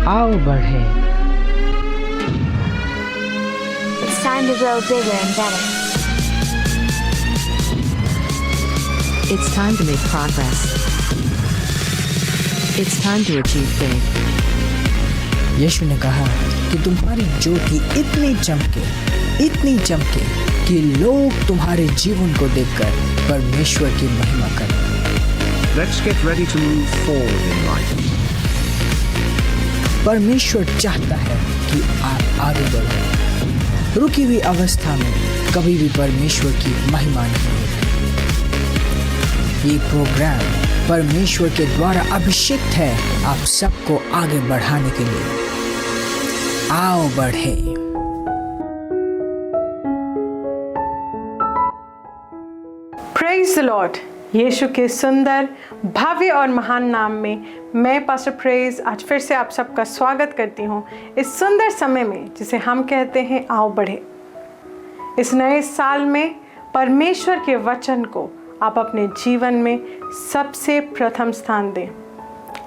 आओ बढ़े। It's time to grow bigger and better. It's time to make progress. It's time to achieve big. यीशु ने कहा कि तुम्हारी ज्योति इतनी चमके कि लोग तुम्हारे जीवन को देखकर परमेश्वर की महिमा करें। Let's get ready to move forward in life. परमेश्वर चाहता है कि आप आगे बढ़ो। रुकी हुई अवस्था में कभी भी परमेश्वर की महिमा नहीं होती। ये प्रोग्राम परमेश्वर के द्वारा अभिषेक है आप सबको आगे बढ़ाने के लिए। आओ बढ़े। Praise the Lord. यीशु के सुंदर, भव्य और महान नाम में मैं पास्टर प्रेज आज फिर से आप सबका स्वागत करती हूँ इस सुंदर समय में जिसे हम कहते हैं आओ बढ़े। इस नए साल में परमेश्वर के वचन को आप अपने जीवन में सबसे प्रथम स्थान दें।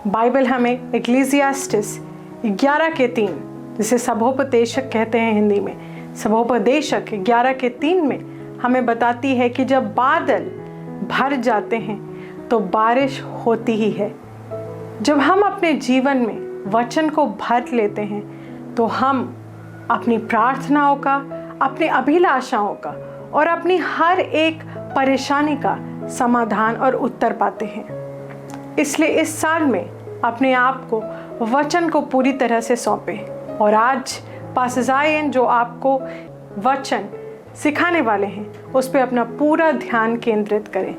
बाइबल हमें इक्लेसियास्टिस 11:3 जिसे सभोपदेशक कहते हैं हिंदी में, सभोपदेशक 11:3 में हमें बताती है कि जब बादल भर जाते हैं तो बारिश होती ही है। जब हम अपने जीवन में वचन को भर लेते हैं तो हम अपनी प्रार्थनाओं का, अपनी अभिलाषाओं का और अपनी हर एक परेशानी का समाधान और उत्तर पाते हैं। इसलिए इस साल में अपने आप को वचन को पूरी तरह से सौंपें। और आज पास्टर ज़ायन जो आपको वचन सिखाने वाले हैं उस पर अपना पूरा ध्यान केंद्रित करें।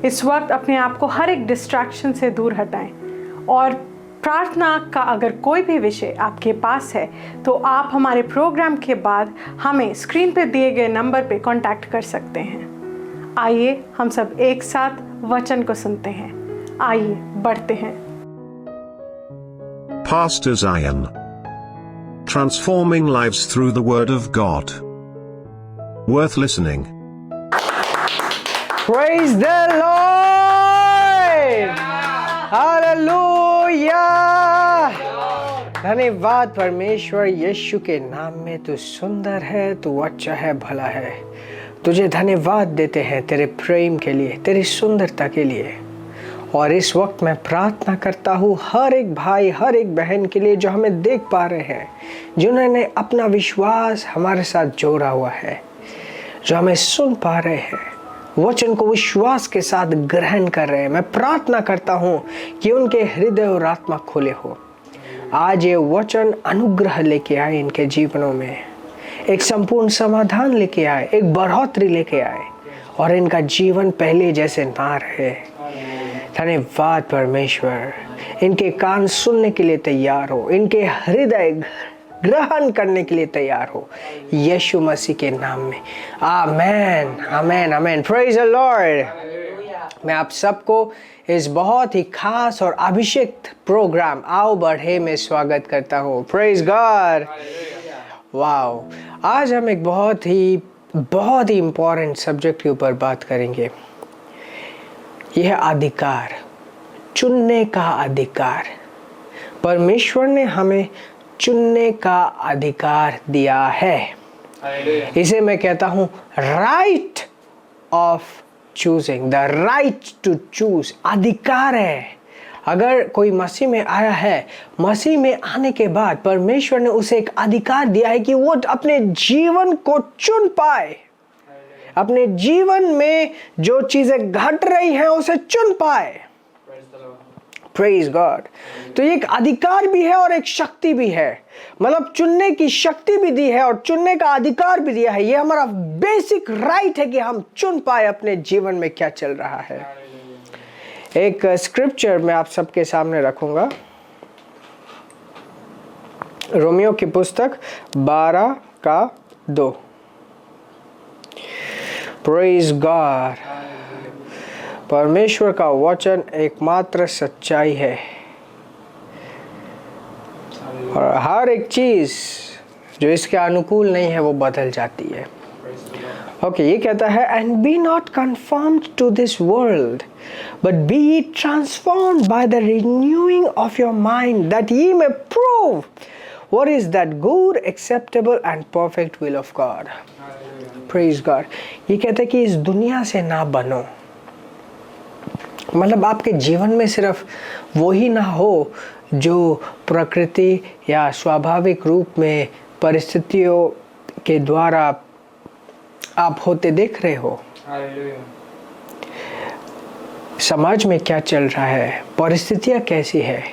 इस वक्त अपने आप को हर एक डिस्ट्रैक्शन से दूर हटाएं और प्रार्थना का अगर कोई भी विषय आपके पास है तो आप हमारे प्रोग्राम के बाद हमें स्क्रीन पे दिए गए नंबर पे कांटेक्ट कर सकते हैं। आइए हम सब एक साथ वचन को सुनते हैं। आइए बढ़ते हैं। Pastor Zion. Transforming lives through the Word of God. Worth listening. Praise the Lord! Hallelujah! धन्यवाद परमेश्वर यीशु के नाम में। तू सुंदर है, तू अच्छा है, भला है। तुझे धन्यवाद देते हैं तेरे प्रेम के लिए, तेरी सुंदरता के लिए। और इस वक्त मैं प्रार्थना करता हूँ हर एक भाई, हर एक बहन के लिए जो हमें देख पा रहे हैं, जिन्होंने अपना विश्वास हमारे साथ जोड़ा हुआ है, जो हमें सुन पा रहे हैं, वचन को विश्वास के साथ ग्रहण कर रहे हैं। मैं प्रार्थना करता हूँ कि उनके हृदय और आत्मा खुले हो। आज ये वचन अनुग्रह लेके आए इनके जीवनों में, एक संपूर्ण समाधान लेके आए, एक बढ़ोतरी लेके आए और इनका जीवन पहले जैसे ना रहे। धन्यवाद परमेश्वर। इनके कान सुनने के लिए तैयार हो, इनके हृदय ग्रहण करने के लिए तैयार हो, यीशु मसीह के नाम में। Amen, amen, amen. Praise the Lord. मैं आप सबको इस बहुत ही खास और अभिषेक प्रोग्राम आओ बढ़े में स्वागत करता हूँ। Praise God. वाओ। आज हम एक बहुत ही इम्पोर्टेंट सब्जेक्ट के ऊपर बात करेंगे। यह अधिकार, चुनने का अधिकार। परमेश्वर ने हमें चुनने का अधिकार दिया है। इसे मैं कहता हूं right of choosing, the right to choose. अधिकार है। अगर कोई मसीह में आया है, मसीह में आने के बाद परमेश्वर ने उसे एक अधिकार दिया है कि वो अपने जीवन को चुन पाए, अपने जीवन में जो चीजें घट रही हैं उसे चुन पाए। Praise God. तो ये एक अधिकार भी है और एक शक्ति भी है। मतलब चुनने की शक्ति भी दी है और चुनने का अधिकार भी दिया है। ये हमारा बेसिक राइट है कि हम चुन पाए अपने जीवन में क्या चल रहा है। एक स्क्रिप्चर मैं आप सबके सामने रखूंगा। रोमियो की पुस्तक 12:2। Praise God. परमेश्वर का वचन एकमात्र सच्चाई है और हर एक चीज जो इसके अनुकूल नहीं है वो बदल जाती है। ओके, ये कहता है and be not confirmed to this world but be ye transformed by the renewing of your mind that ye may prove what is that good, acceptable and perfect will of God. Praise God. ये कहता है कि इस दुनिया से ना बनो, मतलब आपके जीवन में सिर्फ वही ना हो जो प्रकृति या स्वाभाविक रूप में परिस्थितियों के द्वारा आप होते देख रहे हो। समाज में क्या चल रहा है, परिस्थितियाँ कैसी है,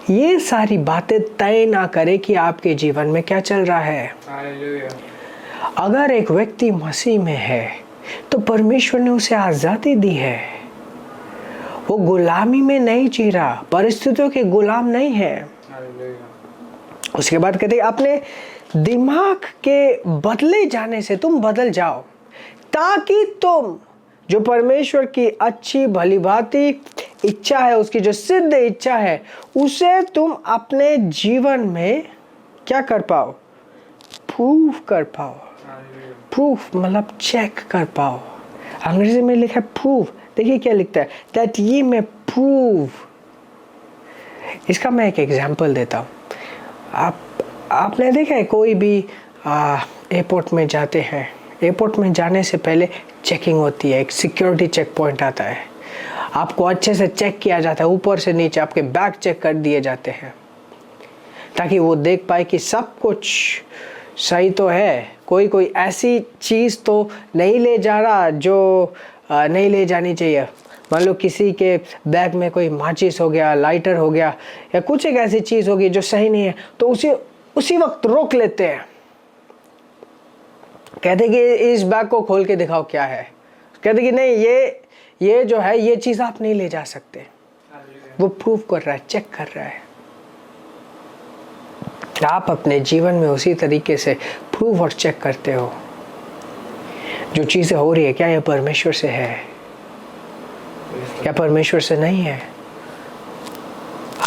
ये सारी बातें तय ना करे कि आपके जीवन में क्या चल रहा है। अगर एक व्यक्ति मसीह में है तो परमेश्वर ने उसे आज़ादी दी है, वो गुलामी में नहीं जी रहा, परिस्थितियों के गुलाम नहीं है। उसके बाद कहते हैं अपने दिमाग के बदले जाने से तुम बदल जाओ ताकि तुम जो परमेश्वर की अच्छी भली भांति इच्छा है, उसकी जो सिद्ध इच्छा है, उसे तुम अपने जीवन में क्या कर पाओ, प्रूफ कर पाओ। प्रूफ मतलब चेक कर पाओ। अंग्रेजी में लिखा है प्रूफ, देखिए क्या लिखता है, दैट ये मैं प्रूव। इसका मैं एक एग्जांपल देता हूँ। आपने देखा है कोई भी एयरपोर्ट में जाते हैं, एयरपोर्ट में जाने से पहले चेकिंग होती है, एक सिक्योरिटी चेक पॉइंट आता है, आपको अच्छे से चेक किया जाता है, ऊपर से नीचे आपके बैग चेक कर दिए जाते हैं ताकि वो देख पाए कि सब कुछ सही तो है, कोई ऐसी चीज़ तो नहीं ले जा रहा जो नहीं ले जानी चाहिए। मान लो किसी के बैग में कोई माचिस हो गया, लाइटर हो गया या कुछ एक ऐसी चीज़ होगी जो सही नहीं है, तो उसी वक्त रोक लेते हैं, कहते कि इस बैग को खोल के दिखाओ क्या है। कहते कि नहीं, ये जो है ये चीज़ आप नहीं ले जा सकते। वो प्रूफ कर रहा है, चेक कर रहा है। आप अपने जीवन में उसी तरीके से प्रूफ और चेक करते हो। जो चीज़ें हो रही है, क्या ये परमेश्वर से है या परमेश्वर से नहीं है।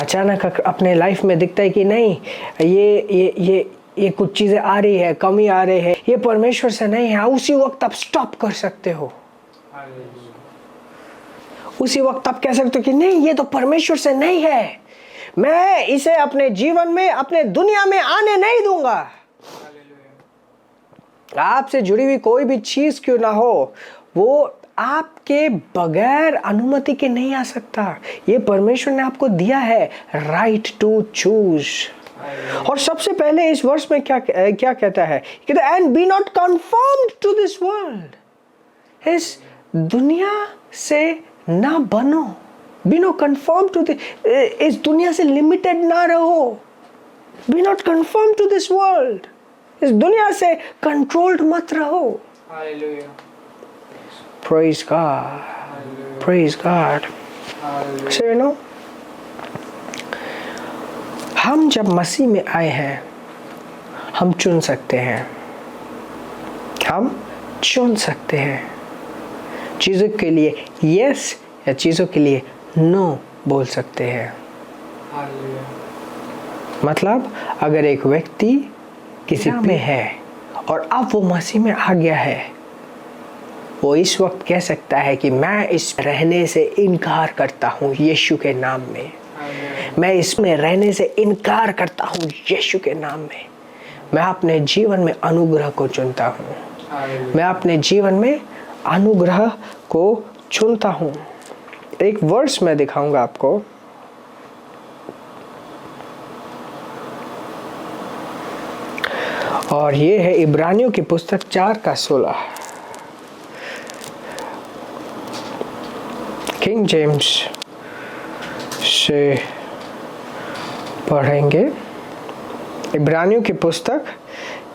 अचानक अपने लाइफ में दिखता है कि नहीं, ये कुछ चीज़ें आ रही है, कमी आ रही है, ये परमेश्वर से नहीं है। उसी वक्त आप स्टॉप कर सकते हो, उसी वक्त आप कह सकते हो कि नहीं, ये तो परमेश्वर से नहीं है, मैं इसे अपने जीवन में, अपने दुनिया में आने नहीं दूंगा। आपसे जुड़ी हुई कोई भी चीज क्यों ना हो, वो आपके बगैर अनुमति के नहीं आ सकता। ये परमेश्वर ने आपको दिया है राइट टू चूज। और सबसे पहले इस वर्ष में क्या कहता है, कहता है and be not confirmed to this world. इस दुनिया से ना बनो, बी नॉट कन्फर्म्ड टू इस दुनिया से लिमिटेड ना रहो। Be not confirmed to this world, इस दुनिया से कंट्रोल्ड मत रहो। Praise God. Praise God. So you know, हम जब मसीह में आए हैं, हम चुन सकते हैं, हम चुन सकते हैं चीज़ों के लिए यस या चीज़ों के लिए नो बोल सकते हैं। मतलब अगर एक व्यक्ति किसी में है और अब वो मसीह में आ गया है, वो इस वक्त कह सकता है कि मैं इस रहने से इनकार करता हूँ यीशु के नाम में। मैं इसमें रहने से इनकार करता हूँ यीशु के नाम में। मैं अपने जीवन में अनुग्रह को चुनता हूँ, मैं अपने जीवन में अनुग्रह को चुनता हूँ। एक वर्स मैं दिखाऊंगा आपको, और ये है इब्रानियों की पुस्तक 4:16। किंग जेम्स से पढ़ेंगे। इब्रानियों की पुस्तक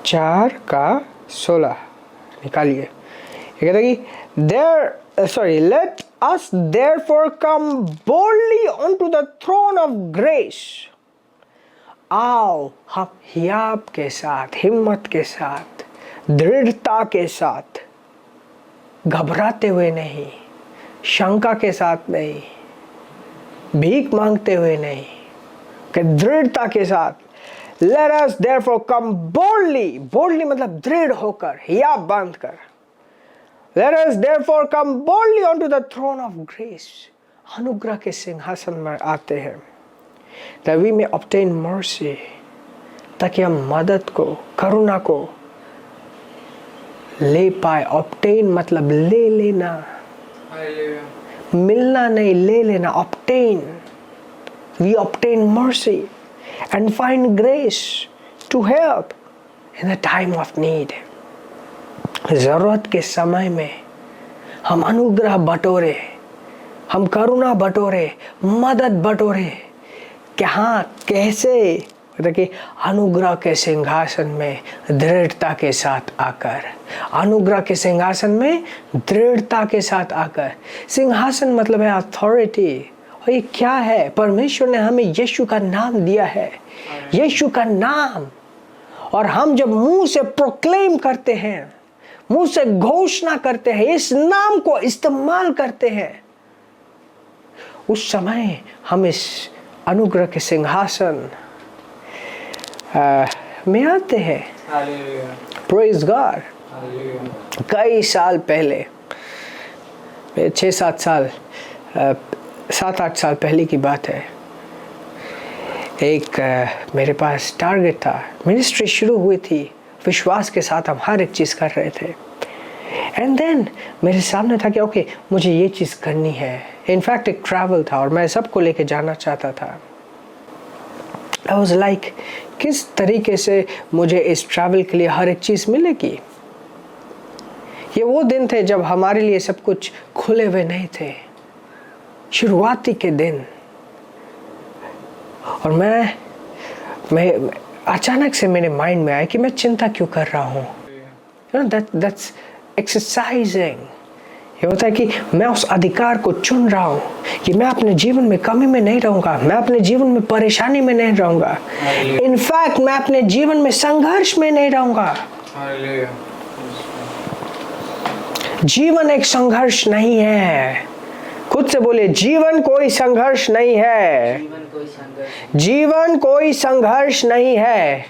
4:16 निकालिए। ये कहता है कि let us therefore come boldly onto the throne of grace। आओ हम हियाब के साथ, हिम्मत के साथ, दृढ़ता के साथ, घबराते हुए नहीं, शंका के साथ नहीं, भीख मांगते हुए नहीं, कि दृढ़ता के साथ let us therefore come boldly। boldly मतलब दृढ़ होकर, हियाब बांध कर, Let us therefore come boldly onto the throne of grace. अनुग्रह के सिंहासन में आते हैं, that we may obtain mercy, ताकि हम मदद को, करुणा को ले पाए. Obtain मतलब ले लेना, मिलना नहीं, ले लेना. Obtain, we obtain mercy and find grace to help in the time of need. जरूरत के समय में हम अनुग्रह बटोरे, हम करुणा बटोरे, मदद बटोरे. कहाँ, कैसे? देखिए, अनुग्रह के सिंहासन में दृढ़ता के साथ आकर, अनुग्रह के सिंहासन में दृढ़ता के साथ आकर. सिंहासन मतलब है अथॉरिटी. और ये क्या है? परमेश्वर ने हमें यीशु का नाम दिया है, यीशु का नाम. और हम जब मुंह से प्रोक्लेम करते हैं, मुंह से घोषणा करते हैं, इस नाम को इस्तेमाल करते हैं, उस समय हम इस अनुग्रह के सिंहासन में आते हैं. Praise God. कई साल पहले, 6-7 साल, 7-8 साल पहले की बात है, एक मेरे पास टारगेट था. मिनिस्ट्री शुरू हुई थी, विश्वास के साथ हम हर एक चीज़ कर रहे थे. एंड देन मेरे सामने था कि ओके, मुझे ये चीज़ करनी है. इनफैक्ट एक ट्रैवल था और मैं सबको लेके जाना चाहता था. आई वाज लाइक, किस तरीके से मुझे इस ट्रैवल के लिए हर एक चीज़ मिलेगी. ये वो दिन थे जब हमारे लिए सब कुछ खुले हुए नहीं थे, शुरुआती के दिन. और मैं अचानक से मेरे माइंड में आया कि मैं चिंता क्यों कर रहा हूँ. that's exercising. ये होता है कि मैं उस अधिकार को चुन रहा हूँ कि मैं अपने जीवन में कमी में नहीं रहूँगा, मैं अपने जीवन में परेशानी में नहीं रहूँगा. इनफैक्ट मैं अपने जीवन में संघर्ष में नहीं रहूँगा. जीवन एक संघर्ष नहीं है. खुद से बोलिए, जीवन कोई संघर्ष नहीं है. जीवन कोई संघर्ष नहीं है.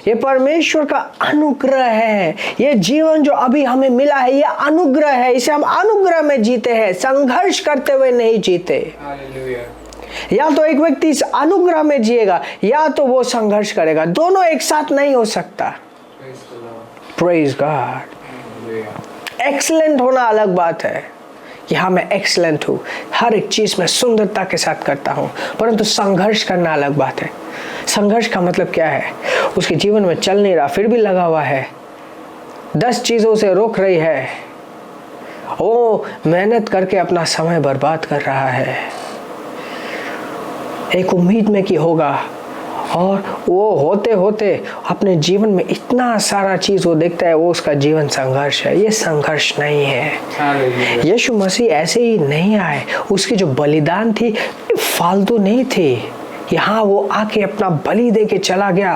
ये परमेश्वर का अनुग्रह है. ये जीवन जो अभी हमें मिला है, ये अनुग्रह है. इसे हम अनुग्रह में जीते हैं, संघर्ष करते हुए नहीं जीते. या तो एक व्यक्ति इस अनुग्रह में जिएगा या तो वो संघर्ष करेगा. दोनों एक साथ नहीं हो सकता. Praise God. एक्सीलेंट होना अलग बात है कि हाँ, मैं एक्सीलेंट हूँ, हर एक चीज़ में सुंदरता के साथ करता हूँ, परंतु संघर्ष करना अलग बात है. संघर्ष का मतलब क्या है? उसके जीवन में चल नहीं रहा, फिर भी लगा हुआ है, 10 चीज़ों से रोक रही है, वो मेहनत करके अपना समय बर्बाद कर रहा है, एक उम्मीद में कि होगा, और वो होते होते अपने जीवन में इतना सारा चीज़ वो देखता है, वो उसका जीवन संघर्ष है. ये संघर्ष नहीं है. यीशु मसीह ऐसे ही नहीं आए. उसकी जो बलिदान थी फालतू नहीं थी कि हाँ, वो आके अपना बलि दे के चला गया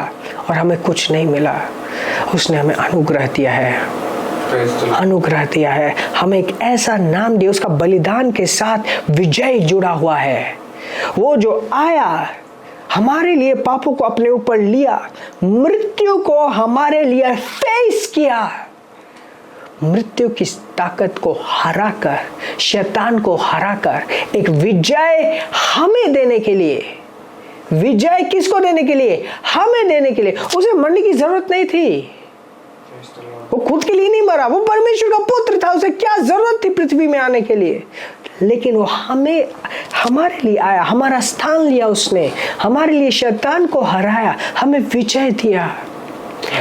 और हमें कुछ नहीं मिला. उसने हमें अनुग्रह दिया है, अनुग्रह दिया है. हमें एक ऐसा नाम दिया, उसका बलिदान के साथ विजय जुड़ा हुआ है. वो जो आया, हमारे लिए पापों को अपने ऊपर लिया, मृत्यु को हमारे लिए फेस किया, मृत्यु की ताकत को हराकर, शैतान को हराकर एक विजय हमें देने के लिए. विजय किसको देने के लिए? हमें देने के लिए. उसे मरने की जरूरत नहीं थी. वो खुद के लिए नहीं मरा, वो परमेश्वर का पुत्र था. उसे क्या जरूरत थी पृथ्वी में आने के लिए? लेकिन वो हमारे लिए आया, हमारा स्थान लिया उसने, हमारे लिए शैतान को हराया, हमें विजय दिया.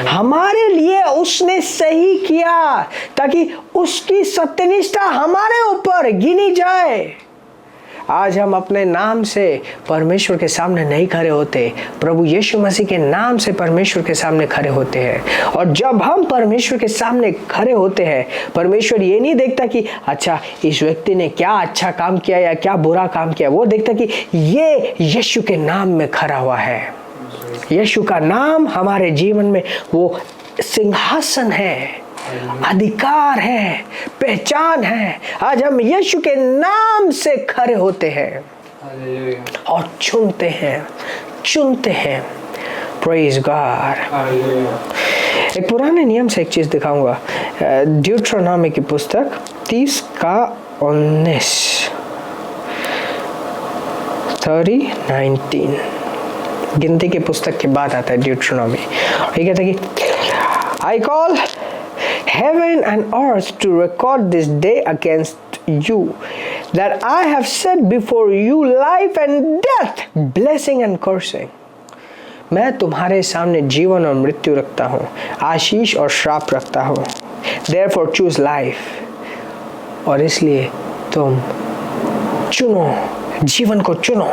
हमारे लिए उसने सही किया ताकि उसकी सत्यनिष्ठा हमारे ऊपर गिनी जाए. आज हम अपने नाम से परमेश्वर के सामने नहीं खड़े होते, प्रभु यीशु मसीह के नाम से परमेश्वर के सामने खड़े होते हैं. और जब हम परमेश्वर के सामने खड़े होते हैं, परमेश्वर ये नहीं देखता कि अच्छा इस व्यक्ति ने क्या अच्छा काम किया या क्या बुरा काम किया. वो देखता कि ये यीशु के नाम में खड़ा हुआ है. यीशु का नाम हमारे जीवन में वो सिंहासन है, अधिकार है, पहचान है. आज हम यीशु के नाम से खड़े होते हैं और चुनते हैं. Praise God. एक पुराने नियम से एक चीज दिखाऊंगा। ड्यूट्रोनॉमी की पुस्तक 30:19 30:19 गिनती की पुस्तक के बाद आता है ड्यूट्रोनॉमी। ये कहता है कि I call heaven and earth to record this day against you, that I have set before you life and death, blessing and cursing. मैं तुम्हारे सामने जीवन और मृत्यु रखता हूँ, आशीष और श्राप रखता हूँ। Therefore choose life, और इसलिए तुम चुनो, जीवन को चुनो।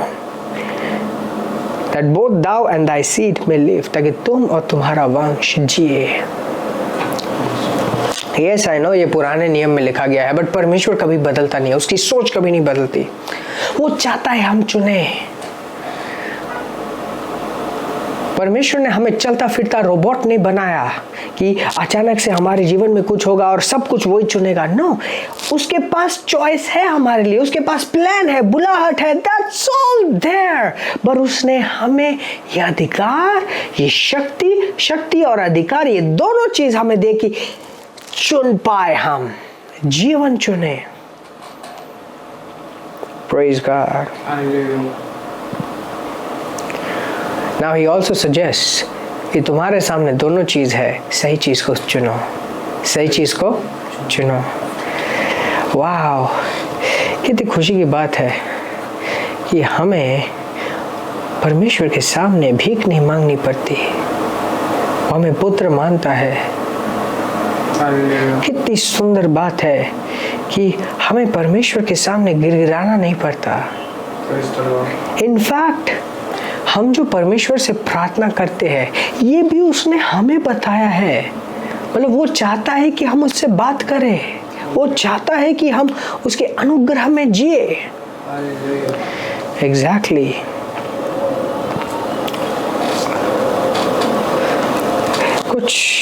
That both thou and thy seed may live, ताकि तुम और तुम्हारा वंश जिए। Yes, I know ये पुराने नियम में लिखा गया है, बट परमेश्वर कभी बदलता नहीं है, उसकी सोच कभी नहीं बदलती। वो चाहता है हम चुने। परमेश्वर ने हमें चलता फिरता रोबोट नहीं बनाया कि अचानक से हमारे जीवन में कुछ होगा और सब कुछ वही चुनेगा। नो, उसके पास चॉइस है हमारे लिए, उसके पास प्लान है, बुलाहट है, दैट्स ऑल देयर। पर उसने हमें ये अधिकार, ये शक्ति और अधिकार, ये दोनों चीज हमें दे कि चुन पाए, हम जीवन चुने। Praise God. Now he also suggests कि तुम्हारे सामने दोनों चीज है, सही चीज को चुनो, सही चीज को चुनो। वाह, कितनी खुशी की बात है कि हमें परमेश्वर के सामने भीख नहीं मांगनी पड़ती, हमें पुत्र मानता है। कितनी सुंदर बात है कि हमें परमेश्वर के सामने गिड़गिड़ाना नहीं पड़ता। इनफैक्ट हम जो परमेश्वर से प्रार्थना करते हैं, ये भी उसने हमें बताया है। मतलब वो चाहता है कि हम उससे बात करें, वो चाहता है कि हम उसके अनुग्रह में जिए। एग्जैक्टली। कुछ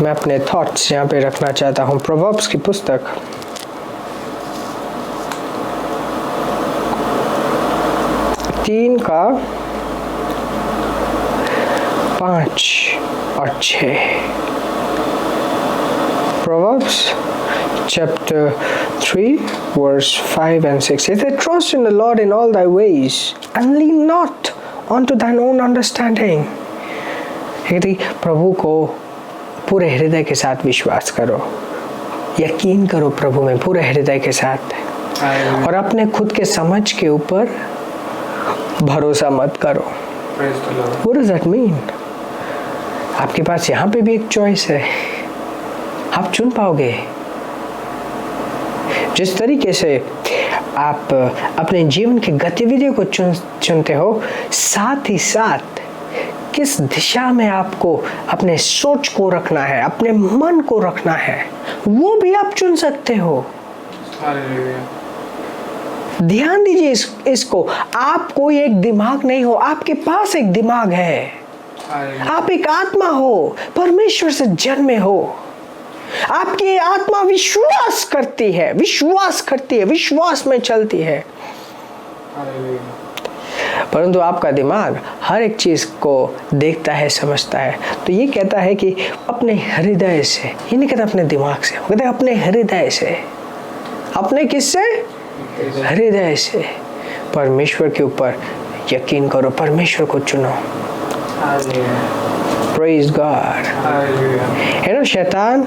मैं अपने थॉट्स यहाँ पे रखना चाहता हूँ। प्रोवर्ब्स की पुस्तक 3:5 और 6। Proverbs chapter 3 verse 5 and 6. It says, trust in the Lord in all thy ways and lean not unto thine own understanding. प्रभु को पूरे हृदय के साथ विश्वास करो, यकीन करो प्रभु में पूरे हृदय के साथ, और अपने खुद के समझ के ऊपर भरोसा मत करो। What does that mean? आपके पास यहाँ पे भी एक चॉइस है, आप चुन पाओगे। जिस तरीके से आप अपने जीवन की गतिविधियों को चुनते हो, साथ ही साथ किस दिशा में आपको अपने सोच को रखना है, अपने मन को रखना है, वो भी आप चुन सकते हो। ध्यान दीजिए इसको। आप कोई एक दिमाग नहीं हो, आपके पास एक दिमाग है। आप एक आत्मा हो, परमेश्वर से जन्मे हो। आपकी आत्मा विश्वास करती है, विश्वास में चलती है। परंतु आपका दिमाग हर एक चीज को देखता है, समझता है। तो ये कहता है कि अपने हृदय से, ये नहीं कहता अपने दिमाग से, कहता है अपने हृदय से। अपने किससे? हृदय से परमेश्वर के ऊपर यकीन करो, परमेश्वर को चुनो। Praise God. शैतान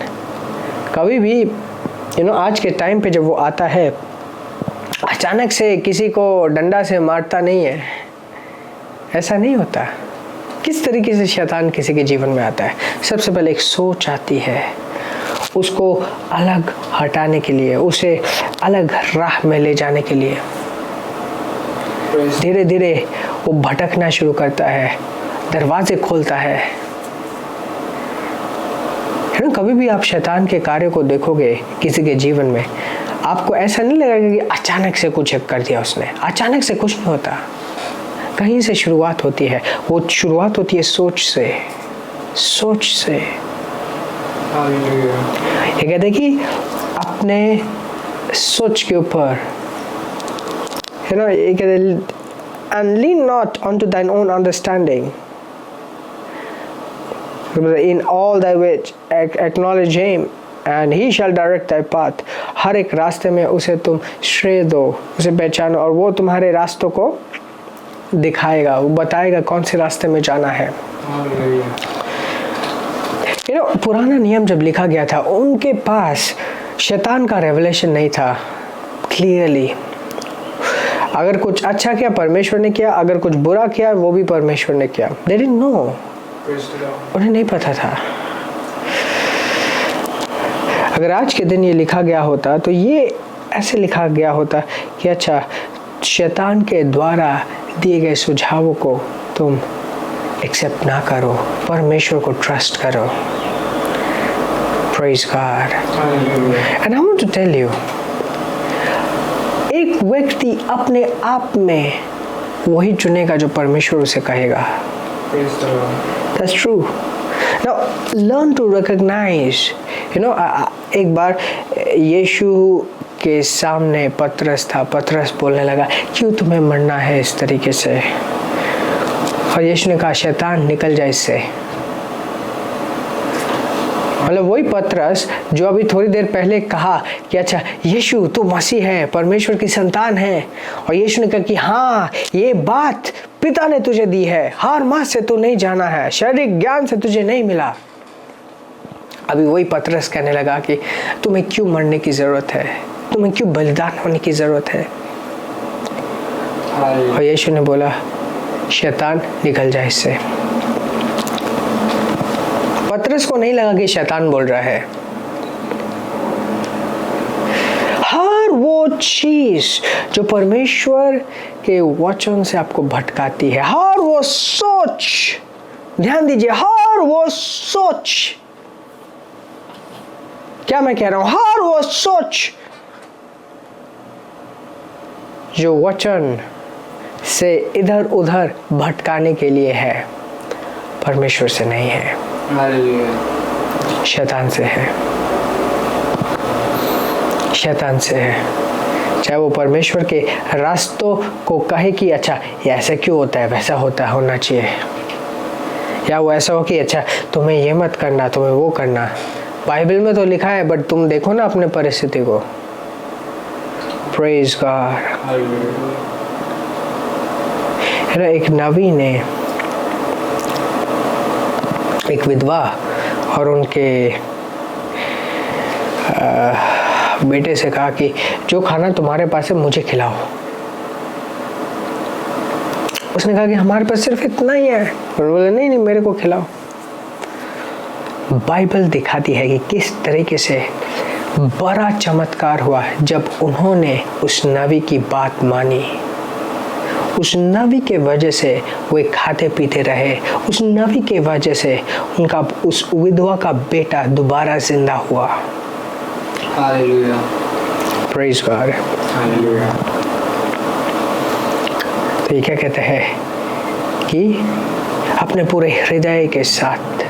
कभी भी आज के टाइम पे जब वो आता है, अचानक से किसी को डंडा से मारता नहीं है, ऐसा नहीं होता। किस तरीके से शैतान किसी के जीवन में आता है? सबसे पहले एक सोच आती है, उसको अलग हटाने के लिए, उसे अलग राह में ले जाने के लिए। धीरे धीरे वो भटकना शुरू करता है, दरवाजे खोलता है। कभी भी आप शैतान के कार्य को देखोगे किसी के जीवन में, आपको ऐसा नहीं लगेगा कि अचानक से कुछ कर दिया उसने। अचानक से कुछ नहीं होता, कहीं से शुरुआत होती है। वो शुरुआत होती है सोच से। ये कहते कि अपने सोच के ऊपर, ये कहते and lean not unto thine own understanding. In all thy ways acknowledge him and he shall direct thy path. हर एक रास्ते में उसे तुम श्रेय दो, उसे पहचानो और वो तुम्हारे रास्तों को दिखाएगा, वो बताएगा कौन से रास्ते में जाना है। पुराना नियम जब लिखा गया था उनके पास शैतान का रेवलेशन नहीं था क्लियरली। अगर कुछ अच्छा किया परमेश्वर ने किया, अगर कुछ बुरा किया वो भी परमेश्वर ने किया। They didn't know, उन्हें नहीं पता था। अगर आज के दिन ये लिखा गया होता तो ये ऐसे लिखा गया होता कि अच्छा, शैतान के द्वारा दिए गए सुझावों को तुम एक्सेप्ट ना करो, परमेश्वर को ट्रस्ट करो। Praise God. And I want to tell you, एक व्यक्ति अपने आप में वही चुनेगा जो परमेश्वर उसे कहेगा। That's true. Now learn to recognize. एक बार यीशु के सामने पतरस था। पतरस बोलने लगा, क्यों तुम्हें मरना है इस तरीके से? और यीशु ने कहा, शैतान निकल जाए इससे। मतलब वही पतरस जो अभी थोड़ी देर पहले कहा कि अच्छा यीशु तू मसीह है, परमेश्वर की संतान है, और यीशु ने कहा कि हाँ ये बात पिता ने तुझे दी है, हार मास से तू नहीं जाना है, शारीरिक ज्ञान से तुझे नहीं मिला। अभी वही पतरस कहने लगा कि तुम्हें क्यों मरने की जरूरत है, तुम्हें क्यों बलिदान होने की जरूरत है। और यीशु ने बोला, शैतान निकल जाए इससे। पतरस को नहीं लगा कि शैतान बोल रहा है। हर वो चीज जो परमेश्वर के वचन से आपको भटकाती है, हर वो सोच, ध्यान दीजिए, हर वो सोच, क्या मैं कह रहा हूं, हर वो सोच जो वचन से इधर उधर भटकाने के लिए है, परमेश्वर से नहीं है, शैतान से है। शैतान से है। चाहे वो परमेश्वर के रास्तों को कहे कि अच्छा ये ऐसा क्यों होता है, वैसा होता होना चाहिए, या वो ऐसा हो कि अच्छा तुम्हें ये मत करना, तुम्हें वो करना। बाइबल में तो लिखा है, बट तुम देखो ना अपने परिस्थिति को। Praise God. एक नबी ने एक विधवा और उनके बेटे से कहा कि जो खाना तुम्हारे पास है मुझे खिलाओ। उसने कहा कि हमारे पास सिर्फ इतना ही है, और बोले नहीं नहीं मेरे को खिलाओ। बाइबल दिखाती है कि किस तरीके से बड़ा चमत्कार हुआ जब उन्होंने उस नबी की बात मानी। उस नबी के वजह से वे खाते पीते रहे। उस नबी के वजह से उनका उस विधवा का बेटा दोबारा जिंदा हुआ। Hallelujah, praise God, hallelujah. तो ये क्या कहते हैं कि अपने पूरे हृदय के साथ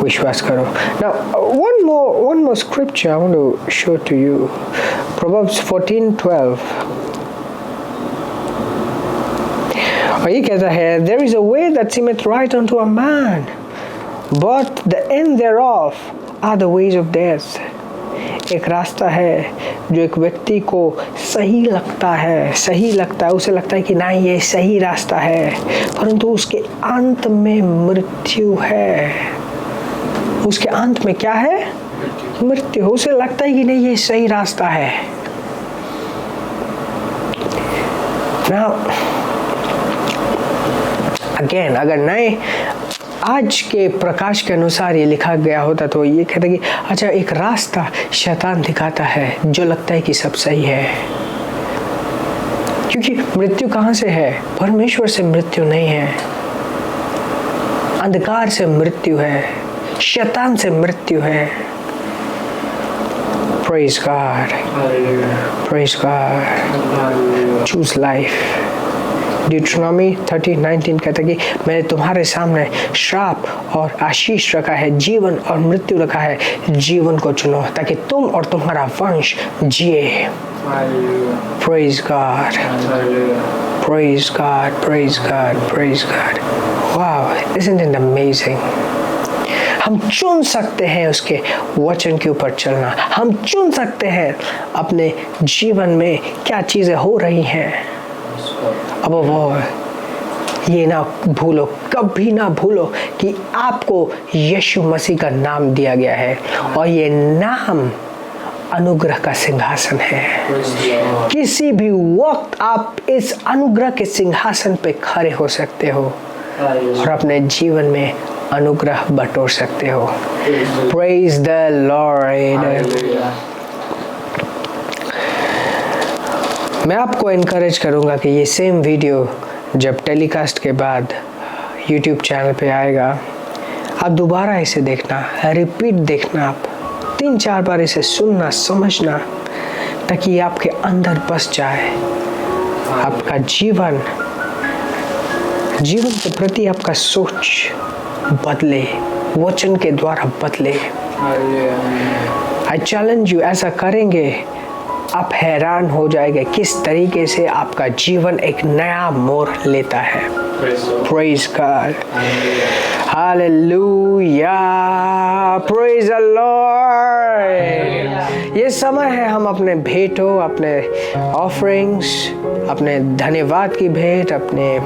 विश्वास करो। Now one more scripture I want to show to you. Proverbs 14:12. और ये कहता है, there is a way that seemeth right unto a man, but the end thereof are the ways of death. एक रास्ता है जो एक व्यक्ति को सही लगता है, उसे लगता है कि ना ये सही रास्ता है, परंतु उसके अंत में मृत्यु है। उसके अंत में क्या है? मृत्यु। उसे लगता है कि नहीं ये सही रास्ता है। Now, अगेन अगर नए आज के प्रकाश के अनुसार ये लिखा गया होता तो ये कहता कि अच्छा एक रास्ता शैतान दिखाता है जो लगता है कि सब सही है, क्योंकि मृत्यु कहाँ से है? परमेश्वर से मृत्यु नहीं है, अंधकार से मृत्यु है, शैतान से मृत्यु है। Praise God, praise God, choose life. Deuteronomy 30:19 कहता है कि मैंने तुम्हारे सामने श्राप और आशीष रखा है, जीवन और मृत्यु रखा है, जीवन को चुनो ताकि तुम और तुम्हारा वंश जिए। Praise God, Praise God, praise God, praise God. Wow, isn't it amazing? हम चुन सकते हैं उसके वचन के ऊपर चलना। हम चुन सकते हैं अपने जीवन में क्या चीज़ें हो रही हैं। अब वो ये ना भूलो, कभी ना भूलो कि आपको यीशु मसीह का नाम दिया गया है और ये नाम अनुग्रह का सिंहासन है। किसी भी वक्त आप इस अनुग्रह के सिंहासन पे खड़े हो सकते हो और अपने जीवन में अनुग्रह बटोर सकते हो। Praise the Lord। मैं आपको इनकरेज करूंगा कि ये सेम वीडियो जब टेलीकास्ट के बाद YouTube चैनल पे आएगा, आप दोबारा इसे देखना, रिपीट देखना, आप 3-4 बार इसे सुनना, समझना, ताकि ये आपके अंदर बस जाए। आपका जीवन के प्रति आपका सोच बदले, वचन के द्वारा बदले। आई चैलेंज यू, ऐसा करेंगे आप हैरान हो जाएंगे किस तरीके से आपका जीवन एक नया मोड़ लेता है। Praise God, Hallelujah, Praise the Lord। ये समय है हम अपने भेंटों, अपने ऑफरिंग्स, अपने धन्यवाद की भेंट, अपने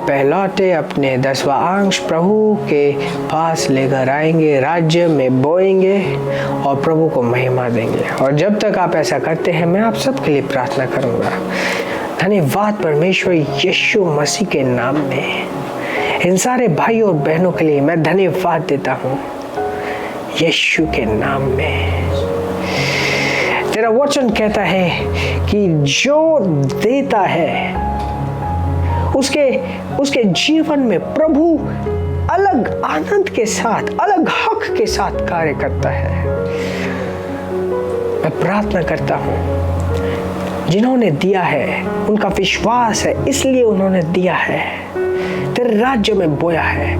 पहलौटे, अपने 10वां अंश प्रभु के पास लेकर आएंगे, राज्य में बोएंगे और प्रभु को महिमा देंगे। और जब तक आप ऐसा करते हैं, मैं आप सबके लिए प्रार्थना करूंगा। धन्यवाद परमेश्वर यीशु मसीह के नाम में, इन सारे भाइयों और बहनों के लिए मैं धन्यवाद देता हूँ यीशु के नाम में। तेरा वचन कहता है कि जो देता है उसके जीवन में प्रभु अलग आनंद के साथ, अलग हक के साथ कार्य करता है। मैं प्रार्थना करता हूँ, जिन्होंने दिया है उनका विश्वास है, इसलिए उन्होंने दिया है, तेरे राज्य में बोया है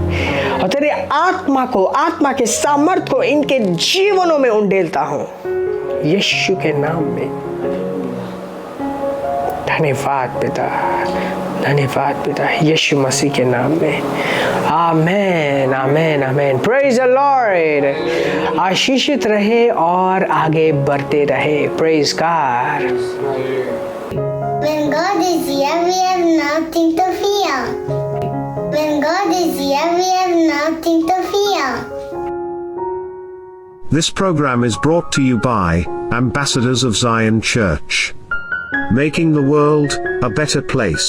और तेरे आत्मा के सामर्थ को इनके जीवनों में उंडेलता हूँ यीशु के नाम में। धन्यवाद पिता, धन्यवाद पिता, यीशु मसीह के नाम में। Amen, amen, amen. Praise the Lord. आशीषित रहे और आगे बढ़ते रहे। Praise God. When God is here, we have nothing to fear. When God is here, we have nothing to fear. This program is brought to you by Ambassadors of Zion Church, making the world a better place.